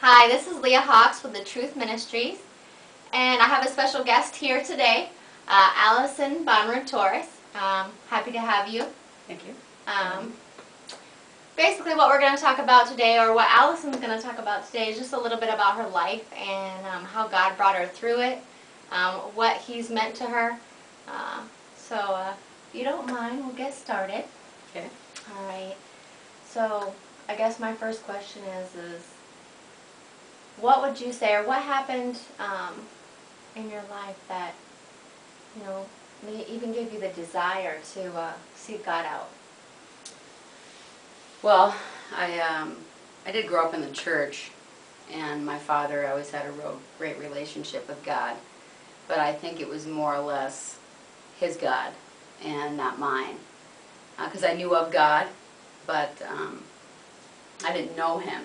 Hi, this is Leah Hawks with Datruthministry, and I have a special guest here today, Allison Bonner-Torres. Happy to have you. Thank you. Basically what we're going to talk about today, or what Allison's going to talk about today, is just a little bit about her life and how God brought her through it, what He's meant to her. If you don't mind, we'll get started. Okay. All right. So I guess my first question is what would you say, or what happened in your life that, may even give you the desire to seek God out? Well, I did grow up in the church, and my father always had a real great relationship with God, but I think it was more or less his God and not mine, because I knew of God, but I didn't know Him.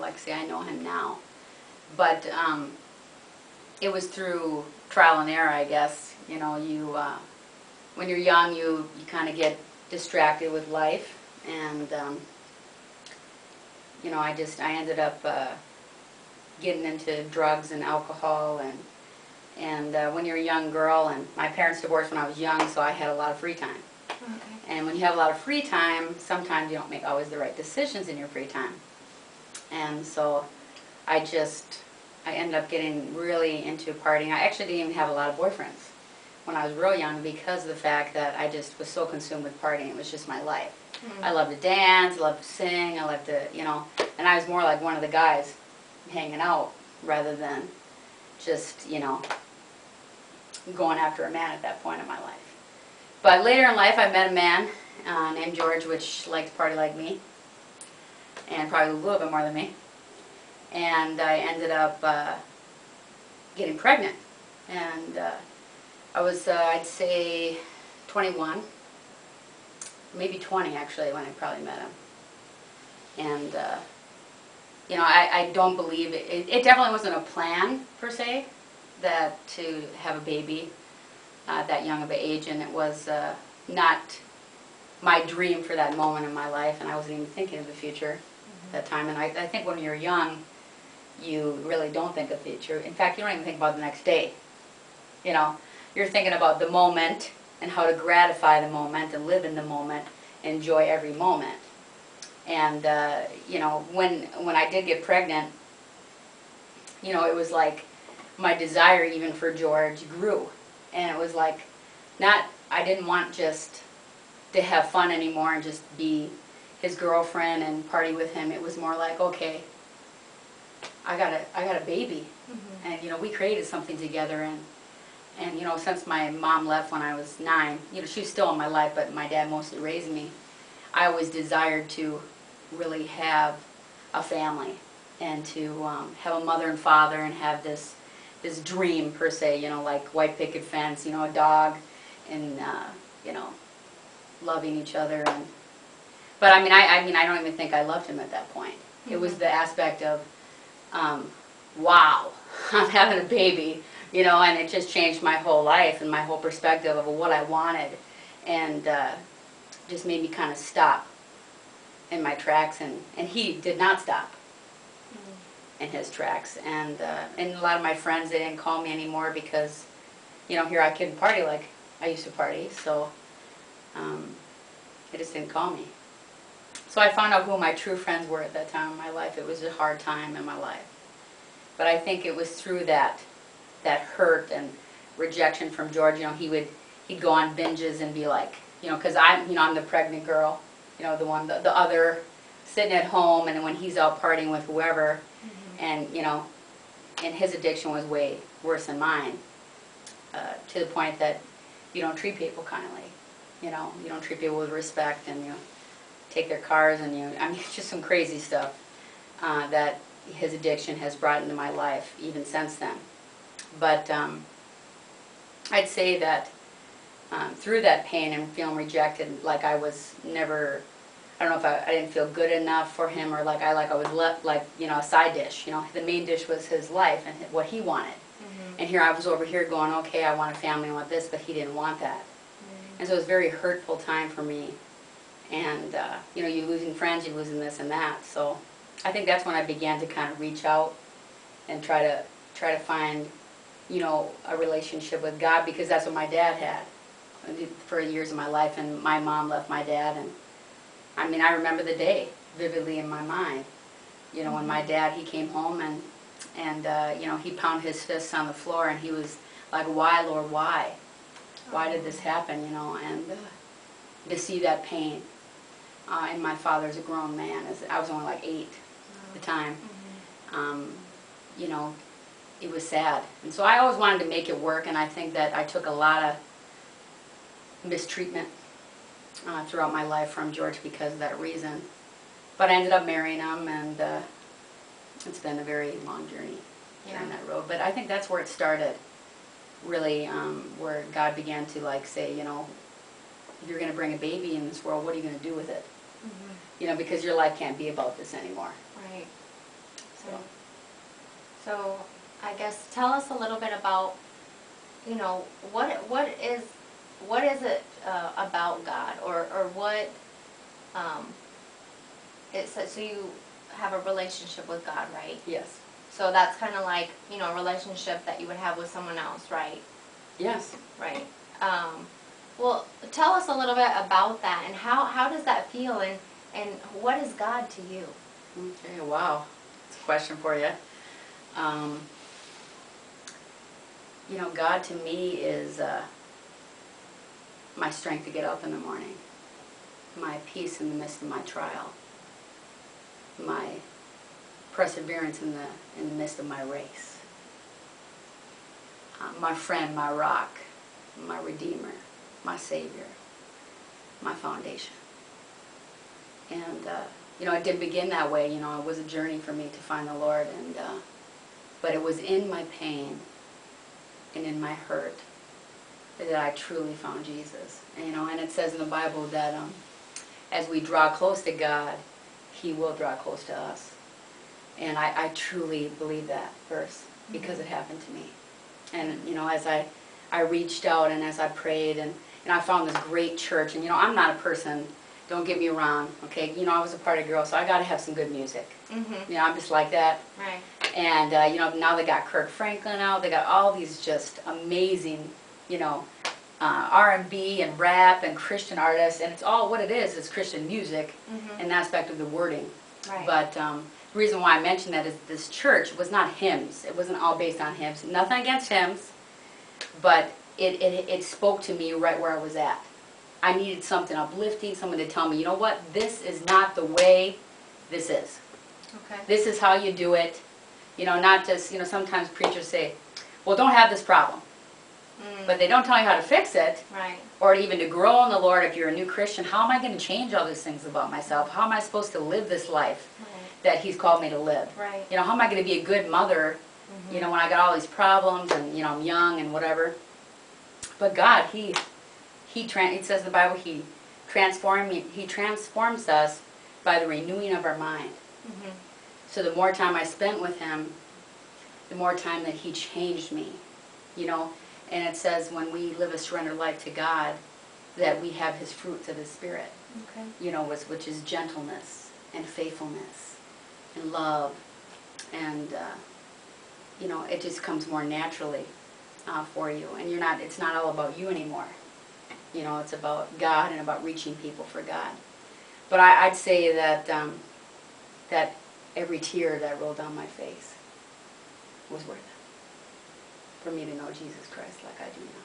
Like say I know Him now, but it was through trial and error, I guess. When you're young, you kind of get distracted with life, and I ended up getting into drugs and alcohol, and when you're a young girl, and my parents divorced when I was young, so I had a lot of free time. Okay. And when you have a lot of free time, sometimes you don't make always the right decisions in your free time. And so I ended up getting really into partying. I actually didn't even have a lot of boyfriends when I was real young, because of the fact that I just was so consumed with partying. It was just my life. I loved to dance, I loved to sing, I loved to, and I was more like one of the guys hanging out rather than just, going after a man at that point in my life. But later in life, I met a man named George, which liked to party like me, and probably a little bit more than me. And I ended up getting pregnant. And I was, I'd say, 21, maybe 20 actually, when I probably met him. And, I don't believe it definitely wasn't a plan, per se, to have a baby at that young of an age, and it was not my dream for that moment in my life, and I wasn't even thinking of the future at that time. And I think when you're young, you really don't think of the future. In fact, you don't even think about the next day. You're thinking about the moment and how to gratify the moment and live in the moment, enjoy every moment. And when I did get pregnant, it was like my desire even for George grew. And it was like, I didn't want just to have fun anymore and just be his girlfriend and party with him. It was more like, okay, I got a baby. Mm-hmm. And we created something together, and since my mom left when I was 9, she was still in my life, but my dad mostly raised me. I always desired to really have a family, and to have a mother and father, and have this dream, per se, like white picket fence, a dog, and loving each other. But I don't even think I loved him at that point. Mm-hmm. It was the aspect of, wow, I'm having a baby, and it just changed my whole life and my whole perspective of what I wanted, and just made me kind of stop in my tracks, and he did not stop in his tracks. And a lot of my friends, they didn't call me anymore, because here I couldn't party like I used to party, so they just didn't call me. So I found out who my true friends were at that time in my life. It was a hard time in my life, but I think it was through that hurt and rejection from George. He'd go on binges and be like, because I'm the pregnant girl, the other sitting at home, and when he's out partying with whoever. Mm-hmm. And his addiction was way worse than mine, to the point that you don't treat people kindly. You don't treat people with respect, and you take their cars, and it's just some crazy stuff that his addiction has brought into my life even since then. But I'd say that through that pain and feeling rejected, like I was never, I don't know if I didn't feel good enough for him, or like I was left like, a side dish. The main dish was his life and what he wanted. Mm-hmm. And here I was over here going, okay, I want a family, I want this, but he didn't want that. Mm-hmm. And so it was a very hurtful time for me. And, you're losing friends, you're losing this and that. So I think that's when I began to kind of reach out and try to find, you know, a relationship with God, because that's what my dad had for years of my life, and my mom left my dad, and I mean, I remember the day vividly in my mind. You know, when my dad, he came home and you know, he pounded his fists on the floor, and he was like, "Why, Lord, why? Why did this happen?" You know, and to see that pain. And my father's a grown man. I was only like 8 at the time. You know, it was sad. And so I always wanted to make it work, and I think that I took a lot of mistreatment throughout my life from George because of that reason. But I ended up marrying him, and it's been a very long journey down that road. But I think that's where it started, really, where God began to like say, you know, if you're going to bring a baby in this world, what are you going to do with it? You know, because your life can't be about this anymore. Right. So I guess tell us a little bit about, you know, what is it about God, or what so you have a relationship with God, right? Yes. So that's kind of like, you know, a relationship that you would have with someone else, right? Yes. Right. Well, tell us a little bit about that, and how does that feel, and what is God to you? Okay, wow. That's a question for you. You know, God to me is my strength to get up in the morning, my peace in the midst of my trial, my perseverance in the midst of my race, my friend, my rock, my redeemer, my savior, my foundation. And you know, it didn't begin that way. You know, it was a journey for me to find the Lord, and but it was in my pain and in my hurt that I truly found Jesus. And, you know, and it says in the Bible that as we draw close to God, He will draw close to us. And I truly believe that verse because it happened to me. And, you know, as I reached out and as I prayed, and I found this great church. And, you know, I'm not a person, don't get me wrong, okay? You know, I was a party girl, so I got to have some good music. You know, I'm just like that. Right. And, you know, now they got Kirk Franklin out. They got all these just amazing, you know, R&B and rap and Christian artists. And it's all what it is Christian music in the aspect of the wording. Right. But the reason why I mentioned that is this church was not hymns. It wasn't all based on hymns. Nothing against hymns, but it spoke to me right where I was at. I needed something uplifting, someone to tell me, you know what, this is not the way this is. Okay. This is how you do it. You know, not just, you know, sometimes preachers say, well, don't have this problem. But they don't tell you how to fix it. Right. Or even to grow in the Lord. If you're a new Christian, how am I going to change all these things about myself? How am I supposed to live this life that He's called me to live? Right. You know, how am I going to be a good mother, you know, when I got all these problems and, you know, I'm young and whatever. But God, it says in the Bible, He transforms us by the renewing of our mind. So the more time I spent with Him, the more time that He changed me, you know. And it says when we live a surrendered life to God, that we have His fruits of His Spirit, you know, which is gentleness and faithfulness and love. And, you know, it just comes more naturally for you. And it's not all about you anymore. You know, it's about God and about reaching people for God. But I'd say that that every tear that rolled down my face was worth it for me to know Jesus Christ like I do now.